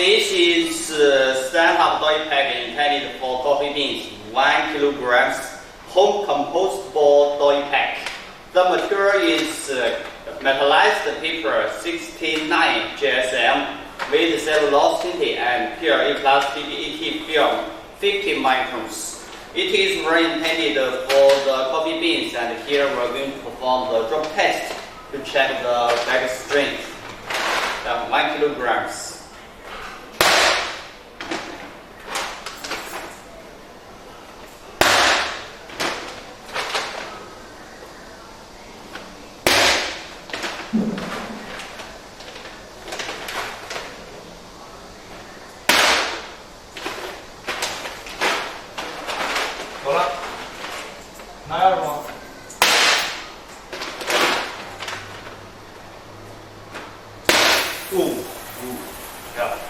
this is stand-up Doypack intended for coffee beans, 1 kilograms, home compostable Doypack. The material is metallized paper 69 GSM with cellulose-tinted and PLA+PBAT film 50 microns. It is very intended for the coffee beans, and here we are going to perform the drop test to check the bag strength. 1 kilograms.好了，拿钥匙吗？哦，漂亮。